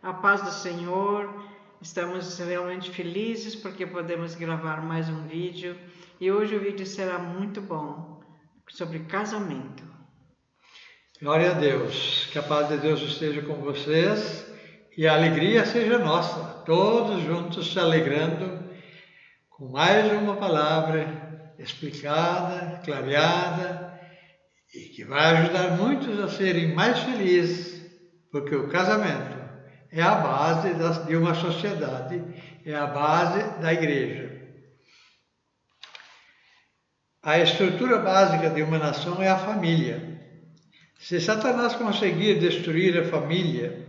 A paz do Senhor, estamos realmente felizes porque podemos gravar mais um vídeo e hoje o vídeo será muito bom, sobre casamento. Glória a Deus, que a paz de Deus esteja com vocês e a alegria seja nossa, todos juntos se alegrando com mais uma palavra explicada, clareada e que vai ajudar muitos a serem mais felizes, porque o casamento é a base de uma sociedade, é a base da igreja. A estrutura básica de uma nação é a família. Se Satanás conseguir destruir a família,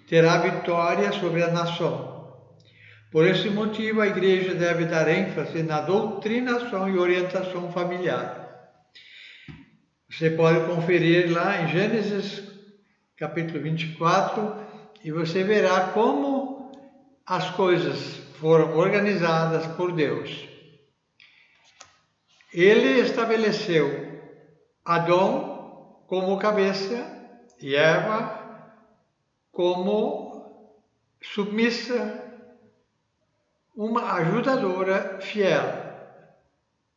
terá vitória sobre a nação. Por esse motivo, a igreja deve dar ênfase na doutrinação e orientação familiar. Você pode conferir lá em Gênesis capítulo 24, e você verá como as coisas foram organizadas por Deus. Ele estabeleceu Adão como cabeça e Eva como submissa, uma ajudadora fiel,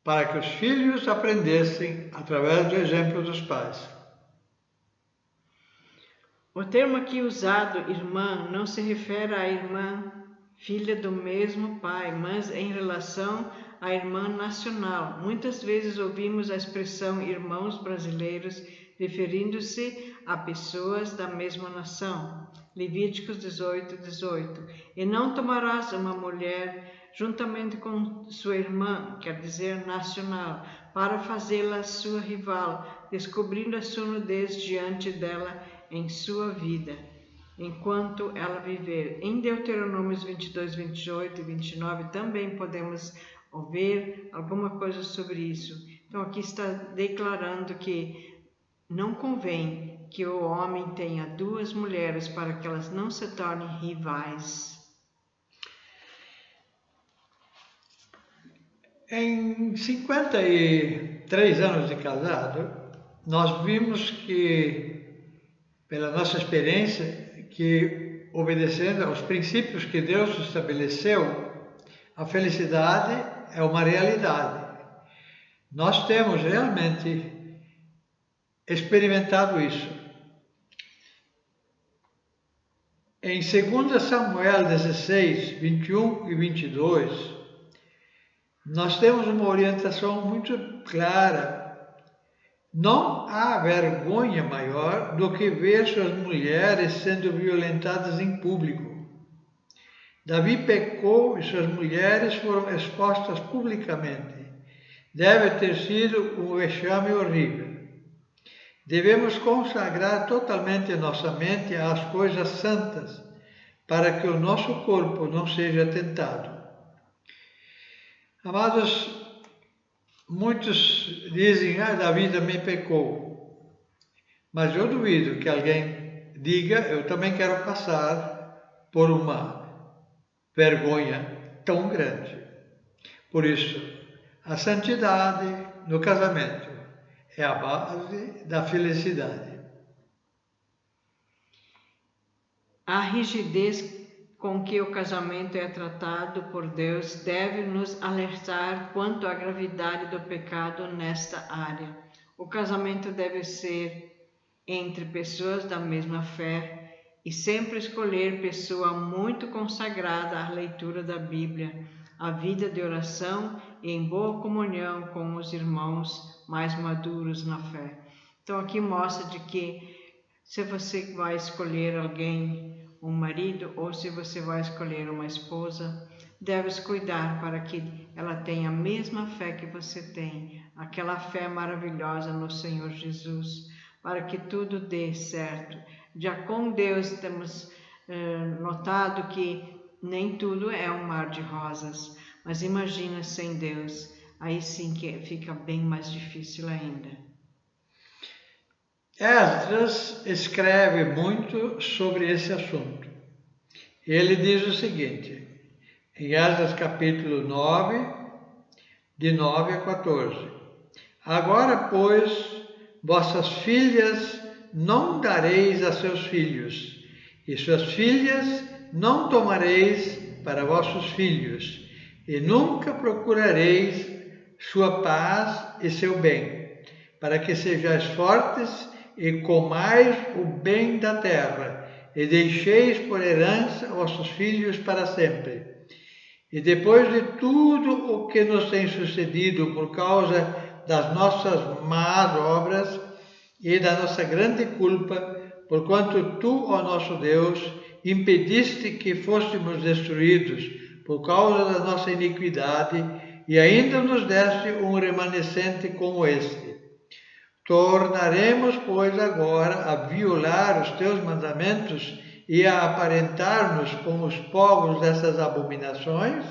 para que os filhos aprendessem através do exemplo dos pais. O termo aqui usado, irmã, não se refere à irmã filha do mesmo pai, mas em relação à irmã nacional. Muitas vezes ouvimos a expressão irmãos brasileiros referindo-se a pessoas da mesma nação. Levíticos 18:18. E não tomarás uma mulher juntamente com sua irmã, quer dizer nacional, para fazê-la sua rival, descobrindo a sua nudez diante dela em sua vida, enquanto ela viver. Em Deuteronômios 22, 28 e 29 também podemos ouvir alguma coisa sobre isso. Então aqui está declarando que não convém que o homem tenha duas mulheres para que elas não se tornem rivais. Em 53 anos de casado, nós vimos que, pela nossa experiência, que obedecendo aos princípios que Deus estabeleceu, a felicidade é uma realidade. Nós temos realmente experimentado isso. Em 2 Samuel 16, 21 e 22, nós temos uma orientação muito clara. Não há vergonha maior do que ver suas mulheres sendo violentadas em público. Davi pecou e suas mulheres foram expostas publicamente. Deve ter sido um vexame horrível. Devemos consagrar totalmente nossa mente às coisas santas, para que o nosso corpo não seja tentado. Amados, muitos dizem, Davi também pecou. Mas eu duvido que alguém diga, eu também quero passar por uma vergonha tão grande. Por isso, a santidade no casamento é a base da felicidade. A rigidez com que o casamento é tratado por Deus deve nos alertar quanto à gravidade do pecado nesta área. O casamento deve ser entre pessoas da mesma fé e sempre escolher pessoa muito consagrada à leitura da Bíblia, à vida de oração e em boa comunhão com os irmãos mais maduros na fé. Então aqui mostra de que se você vai escolher alguém, um marido, ou se você vai escolher uma esposa, deves cuidar para que ela tenha a mesma fé que você tem, aquela fé maravilhosa no Senhor Jesus, para que tudo dê certo. Já com Deus temos notado que nem tudo é um mar de rosas, mas imagina sem Deus, aí sim que fica bem mais difícil ainda. Esdras escreve muito sobre esse assunto. Ele diz o seguinte, em Esdras capítulo 9, de 9 a 14. Agora, pois, vossas filhas não dareis a seus filhos, e suas filhas não tomareis para vossos filhos, e nunca procurareis sua paz e seu bem, para que sejais fortes e comais o bem da terra, e deixeis por herança vossos filhos para sempre. E depois de tudo o que nos tem sucedido por causa das nossas más obras e da nossa grande culpa, porquanto tu, ó nosso Deus, impediste que fôssemos destruídos por causa da nossa iniquidade, e ainda nos deste um remanescente como este. Tornaremos, pois, agora a violar os teus mandamentos e a aparentar-nos com os povos dessas abominações?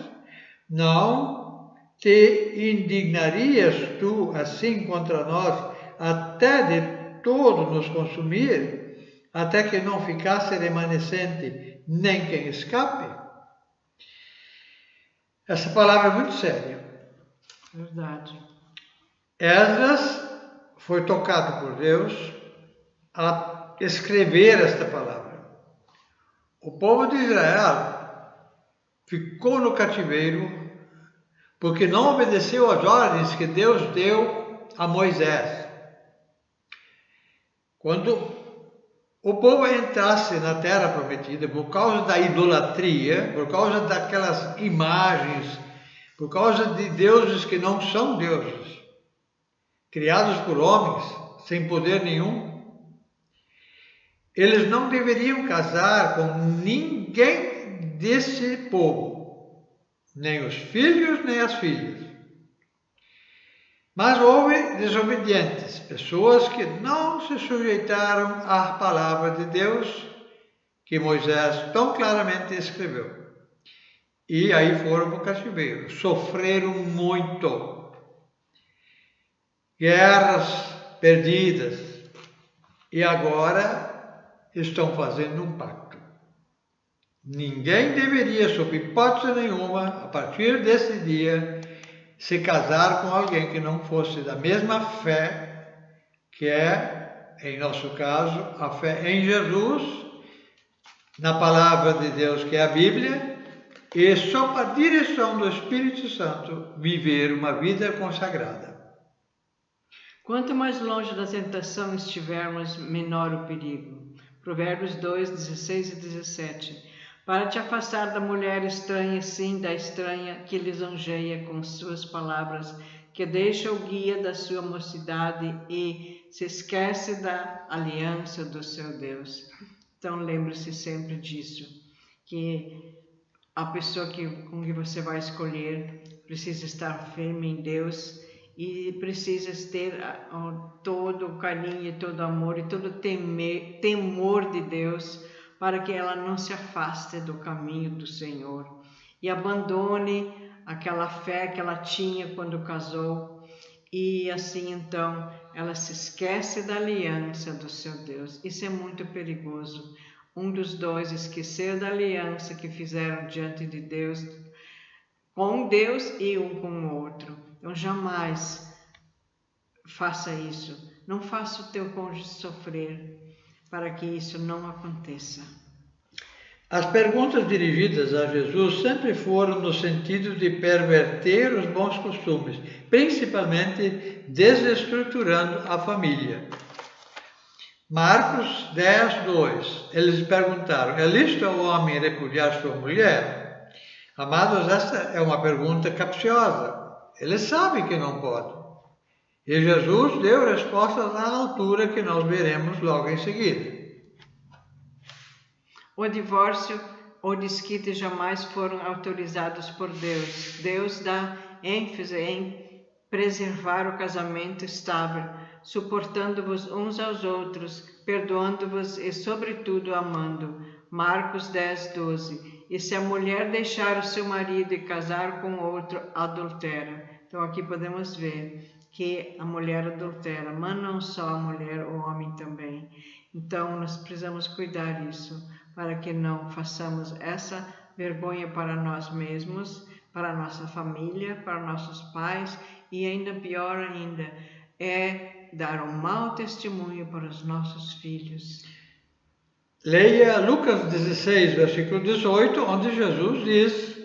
Não te indignarias tu assim contra nós, até de todo nos consumir, até que não ficasse remanescente nem quem escape? Essa palavra é muito séria. Verdade. Esdras foi tocado por Deus a escrever esta palavra. O povo de Israel ficou no cativeiro porque não obedeceu às ordens que Deus deu a Moisés. Quando o povo entrasse na terra prometida, por causa da idolatria, por causa daquelas imagens, por causa de deuses que não são deuses, criados por homens, sem poder nenhum, eles não deveriam casar com ninguém desse povo, nem os filhos, nem as filhas. Mas houve desobedientes, pessoas que não se sujeitaram à palavra de Deus, que Moisés tão claramente escreveu. E aí foram para o cativeiro, sofreram muito. Guerras perdidas, e agora estão fazendo um pacto. Ninguém deveria, sob hipótese nenhuma, a partir desse dia, se casar com alguém que não fosse da mesma fé, que é, em nosso caso, a fé em Jesus, na palavra de Deus, que é a Bíblia, e sob a direção do Espírito Santo, viver uma vida consagrada. Quanto mais longe da tentação estivermos, menor o perigo. Provérbios 2, 16 e 17. Para te afastar da mulher estranha, sim, da estranha que lisonjeia com suas palavras, que deixa o guia da sua mocidade e se esquece da aliança do seu Deus. Então lembre-se sempre disso, que a pessoa com que você vai escolher precisa estar firme em Deus, e precisas ter todo o carinho, todo o amor e todo o temor de Deus, para que ela não se afaste do caminho do Senhor e abandone aquela fé que ela tinha quando casou, e assim então ela se esquece da aliança do seu Deus. Isso é muito perigoso. Um dos dois esquecer da aliança que fizeram diante de Deus, com Deus e um com o outro. Então jamais faça isso. Não faça o teu cônjuge sofrer, para que isso não aconteça. As perguntas dirigidas a Jesus sempre foram no sentido de perverter os bons costumes, principalmente desestruturando a família. Marcos 10, 2. Eles perguntaram: é lícito ao homem repudiar sua mulher? Amados, esta é uma pergunta capciosa. Eles sabem que não pode. E Jesus deu respostas à altura que nós veremos logo em seguida. O divórcio ou desquite jamais foram autorizados por Deus. Deus dá ênfase em preservar o casamento estável, suportando-vos uns aos outros, perdoando-vos e, sobretudo, amando. Marcos 10, 12. E se a mulher deixar o seu marido e casar com outro, adultera. Então aqui podemos ver que a mulher adultera, mas não só a mulher, o homem também. Então nós precisamos cuidar disso, para que não façamos essa vergonha para nós mesmos, para a nossa família, para nossos pais, e ainda pior ainda, é dar um mau testemunho para os nossos filhos. Leia Lucas 16, versículo 18, onde Jesus diz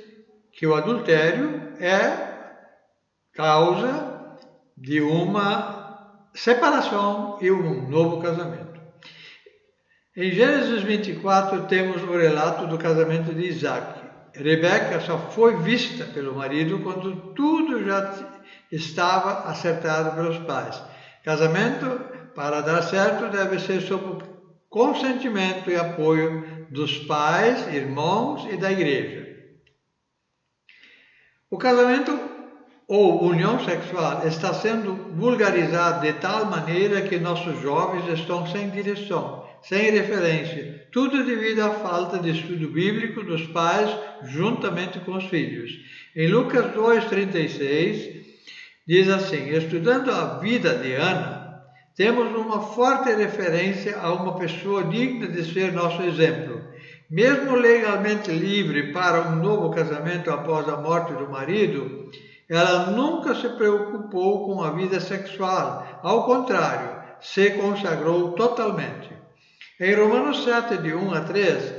que o adultério é causa de uma separação e um novo casamento. Em Gênesis 24 temos o relato do casamento de Isaac. Rebeca só foi vista pelo marido quando tudo já estava acertado pelos pais. Casamento, para dar certo, deve ser sob consentimento e apoio dos pais, irmãos e da igreja. O casamento ou união sexual está sendo vulgarizado de tal maneira que nossos jovens estão sem direção, sem referência, tudo devido à falta de estudo bíblico dos pais juntamente com os filhos. Em Lucas 2,36 diz assim: estudando a vida de Ana, temos uma forte referência a uma pessoa digna de ser nosso exemplo. Mesmo legalmente livre para um novo casamento após a morte do marido, ela nunca se preocupou com a vida sexual. Ao contrário, se consagrou totalmente. Em Romanos 7, de 1 a 3,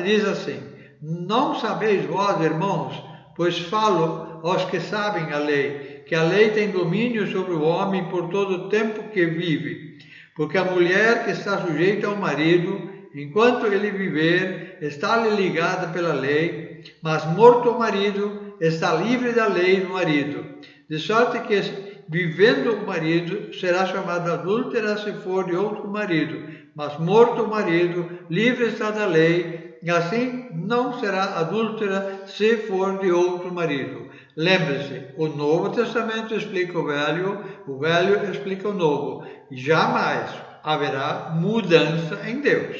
diz assim: não sabeis vós, irmãos, pois falo aos que sabem a lei, que a lei tem domínio sobre o homem por todo o tempo que vive. Porque a mulher que está sujeita ao marido, enquanto ele viver, está-lhe ligada pela lei, mas morto o marido, está livre da lei do marido. De sorte que, vivendo o marido, será chamada adúltera se for de outro marido, mas morto o marido, livre está da lei, e assim não será adúltera se for de outro marido. Lembre-se, o Novo Testamento explica o Velho explica o Novo, e jamais haverá mudança em Deus.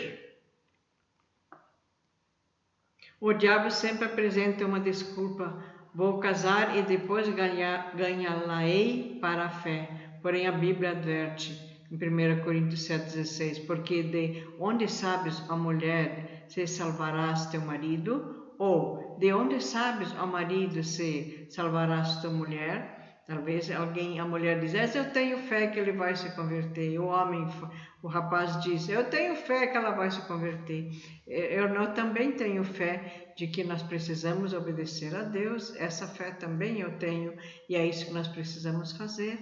O diabo sempre apresenta uma desculpa: vou casar e depois ganhá-la-ei para a fé. Porém, a Bíblia adverte, em 1 Coríntios 7,16, porque de onde sabes, ó mulher, se salvarás teu marido? Ou, de onde sabes, ó marido, se salvarás tua mulher? Talvez a mulher diz: eu tenho fé que ele vai se converter. O rapaz diz: eu tenho fé que ela vai se converter. Eu também tenho fé de que nós precisamos obedecer a Deus. Essa fé também eu tenho, e é isso que nós precisamos fazer.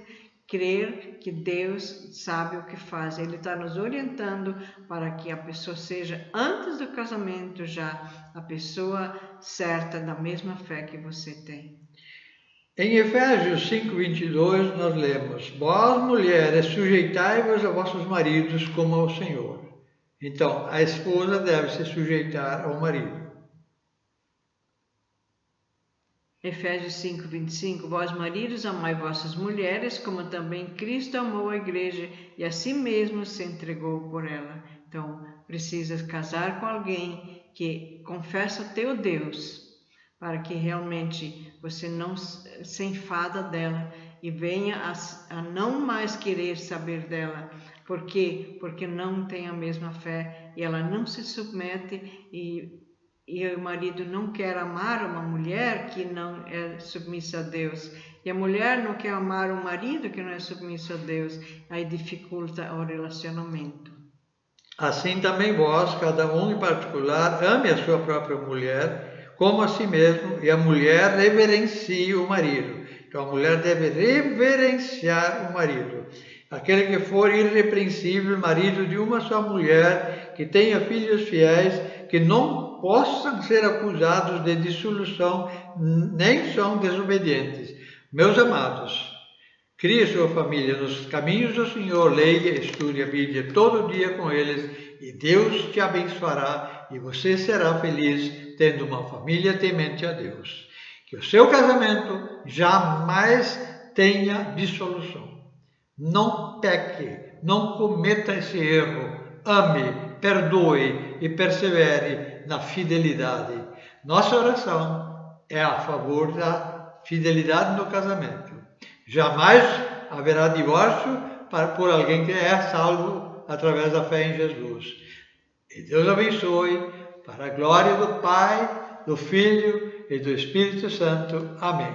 Crer que Deus sabe o que faz. Ele está nos orientando para que a pessoa seja, antes do casamento já, a pessoa certa da mesma fé que você tem. Em Efésios 5,22 nós lemos: vós, mulheres, sujeitai-vos a vossos maridos como ao Senhor. Então, a esposa deve se sujeitar ao marido. Efésios 5,25: vós, maridos, amai vossas mulheres, como também Cristo amou a igreja e a si mesmo se entregou por ela. Então, precisas casar com alguém que confessa o teu Deus, para que realmente você não se enfada dela e venha a não mais querer saber dela. Por quê? Porque não tem a mesma fé e ela não se submete, e o marido não quer amar uma mulher que não é submissa a Deus, e a mulher não quer amar um marido que não é submisso a Deus, aí dificulta o relacionamento. Assim também vós, cada um em particular, ame a sua própria mulher como a si mesmo, e a mulher reverencie o marido. Então a mulher deve reverenciar o marido. Aquele que for irrepreensível, marido de uma só mulher, que tenha filhos fiéis, que não possam ser acusados de dissolução, nem são desobedientes. Meus amados, crie sua família nos caminhos do Senhor, leia e estude a Bíblia todo dia com eles, e Deus te abençoará, e você será feliz tendo uma família temente a Deus. Que o seu casamento jamais tenha dissolução. Não peque, não cometa esse erro. Ame, perdoe e persevere na fidelidade. Nossa oração é a favor da fidelidade no casamento. Jamais haverá divórcio por alguém que é salvo através da fé em Jesus. E Deus abençoe, para a glória do Pai, do Filho e do Espírito Santo. Amém.